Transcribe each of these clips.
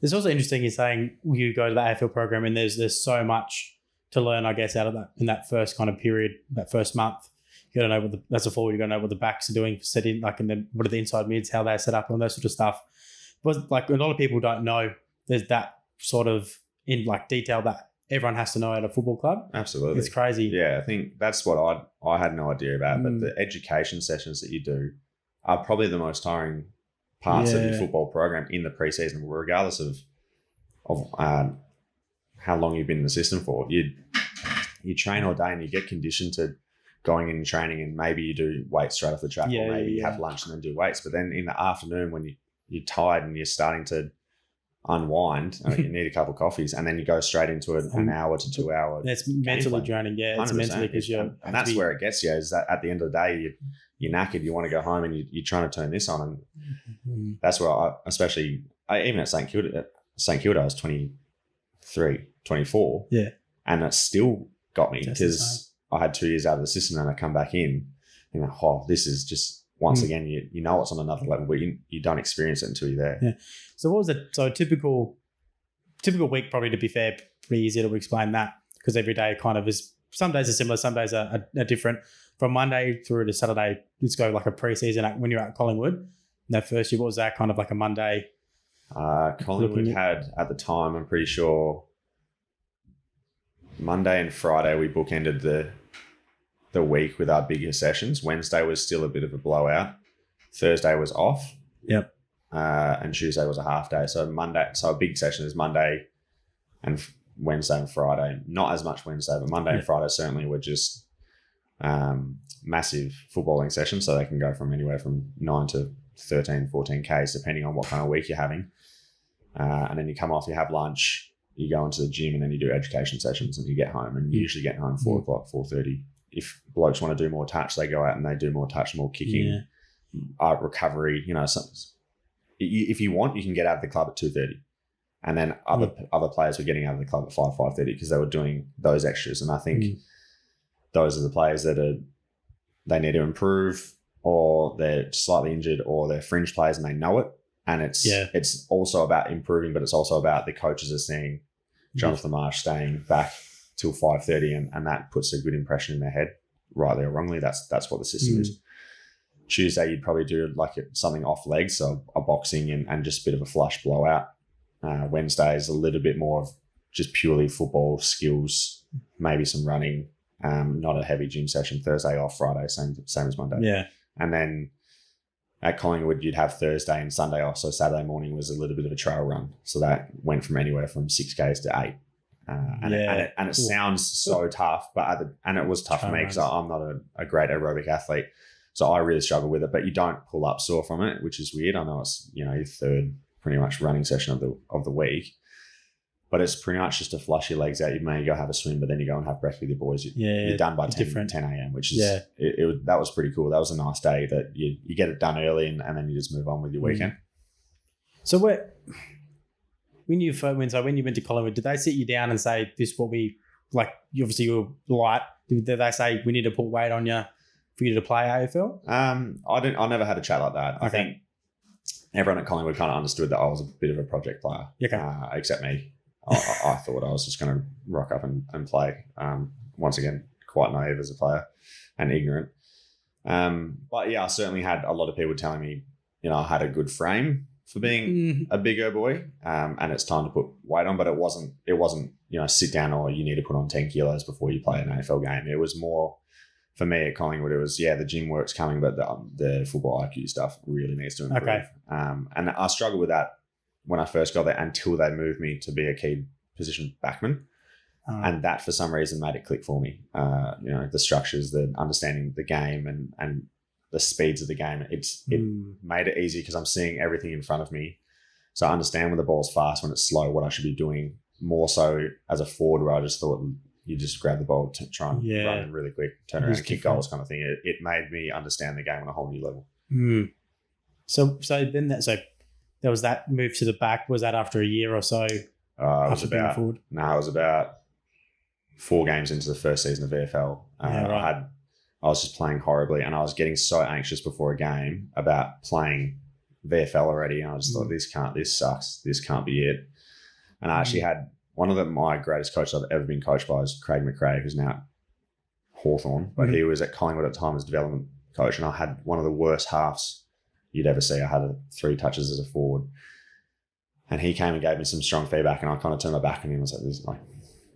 It's also interesting you're saying you go to the AFL program and there's so much to learn, I guess, out of that in that first kind of period, that first month. You got to know that's a forward. You got to know what the backs are doing, setting and then what are the inside mids, how they're set up, and all that sort of stuff. But like a lot of people don't know, there's that sort of in like detail that everyone has to know at a football club. Absolutely, it's crazy. Yeah, I think that's what I had no idea about. But the education sessions that you do are probably the most tiring parts of your football program in the preseason, regardless of how long you've been in the system for. You train all day and you get conditioned to going in and training, and maybe you do weights straight off the track, or maybe you have lunch and then do weights. But then in the afternoon when you're tired and you're starting to unwind, you need a couple of coffees, and then you go straight into an hour to 2 hour. It's mentally draining, it's mentally because and that's where it gets you. Is that at the end of the day you're knackered, you want to go home, and you're trying to turn this on, and that's where even at St Kilda, I was 23, 24, and it still got me because I had 2 years out of the system, and I come back in, this is just once again, you know it's on another level, but you don't experience it until you're there. Yeah. So what was it? So a typical week, probably, to be fair, pretty easy to explain that, because every day kind of is, some days are similar, some days are different. From Monday through to Saturday, let's go like a pre-season when you're at Collingwood. That first year, what was that kind of like a Monday? Collingwood had at the time, I'm pretty sure, Monday and Friday we bookended the week with our bigger sessions. Wednesday was still a bit of a blowout. Thursday was off. Yep. And Tuesday was a half day. So a big session is Monday and Wednesday and Friday. Not as much Wednesday, but Monday and Friday certainly were just massive footballing sessions. So they can go from anywhere from 9 to 13, 14 Ks, depending on what kind of week you're having. And then you come off, you have lunch, you go into the gym, and then you do education sessions, and you get home, and you usually get home 4 o'clock, 4:30. If blokes want to do more touch, they go out and they do more touch, more kicking, recovery. If you want, you can get out of the club at 2:30, and then other players were getting out of the club at 5:30 because they were doing those extras. And I think those are the players that they need to improve, or they're slightly injured, or they're fringe players and they know it. And it's also about improving, but it's also about the coaches are seeing Jonathan Marsh staying back till 5:30, and that puts a good impression in their head, rightly or wrongly. That's what the system is. Tuesday, you'd probably do like something off legs, so a boxing and just a bit of a flush blowout. Wednesday is a little bit more of just purely football skills, maybe some running, not a heavy gym session. Thursday off, Friday, same as Monday. Yeah. And then at Collingwood, you'd have Thursday and Sunday off. So Saturday morning was a little bit of a trail run. So that went from anywhere from 6 Ks to 8. And it sounds so tough, and it was tough for me because I'm not a great aerobic athlete. So I really struggle with it, but you don't pull up sore from it, which is weird. I know it's, your third pretty much running session of the week, but it's pretty much just to flush your legs out. You may go have a swim, but then you go and have breakfast with your boys. You're done by 10 a.m., which is, that was pretty cool. That was a nice day that you get it done early and then you just move on with your weekend. So when you went to Collingwood, did they sit you down and say, this is what we, like, obviously you were light, did they say we need to put weight on you for you to play AFL? I never had a chat like that. Okay. I think everyone at Collingwood kind of understood that I was a bit of a project player, except me. I thought I was just going to rock up and play. Once again, quite naive as a player and ignorant. But yeah, I certainly had a lot of people telling me, I had a good frame for being a bigger boy, and it's time to put weight on. But it wasn't sit down or you need to put on 10 kilos before you play an AFL game. It was more, for me at Collingwood, it was, the gym work's coming, but the football IQ stuff really needs to improve. Okay. And I struggled with that when I first got there until they moved me to be a key position backman. And that, for some reason, made it click for me. The structures, the understanding the game and the speeds of the game. It made it easy because I'm seeing everything in front of me. So I understand when the ball's fast, when it's slow, what I should be doing, more so as a forward where I just thought you just grab the ball, try and run in really quick, turn around and kick goals kind of thing. It made me understand the game on a whole new level. So there was that move to the back. Was that after a year or so? It was about 4 games into the first season of AFL. I was just playing horribly, and I was getting so anxious before a game about playing VFL already, and I just thought, this sucks. This can't be it. And I actually had one of my greatest coaches I've ever been coached by is Craig McRae, who's now at Hawthorn, but he was at Collingwood at the time as development coach, and I had one of the worst halves you'd ever see. I had 3 touches as a forward, and he came and gave me some strong feedback, and I kind of turned my back on him and was like, "This is like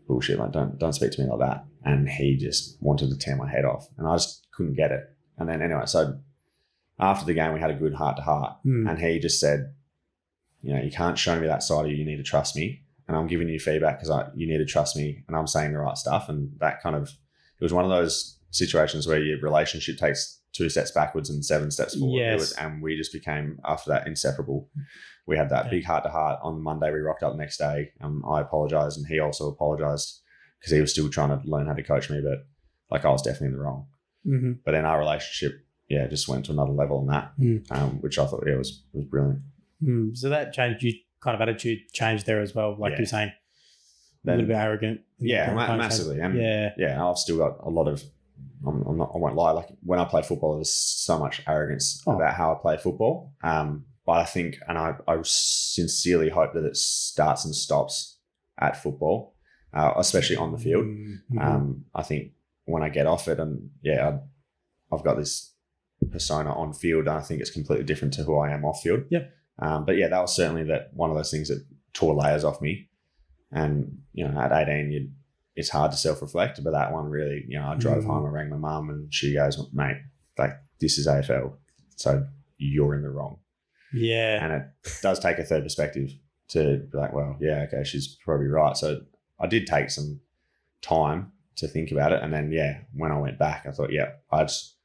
bullshit. Like, don't speak to me like that." And he just wanted to tear my head off, and I just couldn't get it. And then anyway, so after the game, we had a good heart to heart, and he just said, "You can't show me that side of you. You need to trust me, and I'm giving you feedback because you need to trust me, and I'm saying the right stuff." And that kind of, it was one of those situations where your relationship takes 2 steps backwards and 7 steps forward. Yes. And we just became, after that, inseparable. We had that big heart to heart on Monday. We rocked up the next day. I apologized, and he also apologized because he was still trying to learn how to coach me, but like I was definitely in the wrong. But then our relationship, just went to another level on that, which I thought was brilliant. So that changed, you kind of attitude changed there as well, like you're saying, a little bit arrogant. Massively. And I've still got a lot of, I won't lie, like when I play football, there's so much arrogance about how I play football. But I think, and I sincerely hope that it starts and stops at football, especially on the field. I think when I get off it, and I've got this persona on field, and I think it's completely different to who I am off field. But that was certainly one of those things that tore layers off me. And, at 18, it's hard to self-reflect, but that one really, I drove home, I rang my mum, and she goes, "Mate, like, this is AFL, so you're in the wrong." And it does take a third perspective to be like, well, okay, she's probably right. So I did take some time to think about it. And then, when I went back, I thought, I just,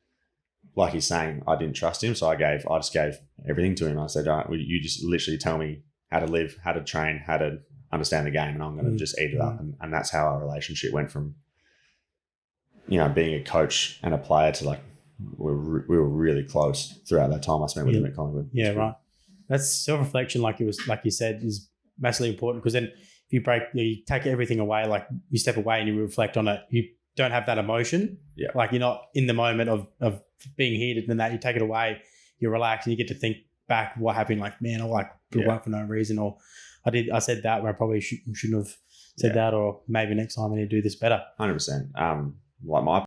like he's saying, I didn't trust him. So I just gave everything to him. I said, you just literally tell me how to live, how to train, how to understand the game, and I'm going to just eat it up. And that's how our relationship went from, being a coach and a player to like, we were really close throughout that time I spent with him at Collingwood. Right. That's self-reflection, like you said, is massively important, because then if you take everything away, like you step away and you reflect on it, you don't have that emotion. Like you're not in the moment of being heated, and that you take it away, you're relaxed, and you get to think back what happened. Like, man, I like blew up for no reason, or I said that where I probably shouldn't have said that, or maybe next time I need to do this better. 100%. Like my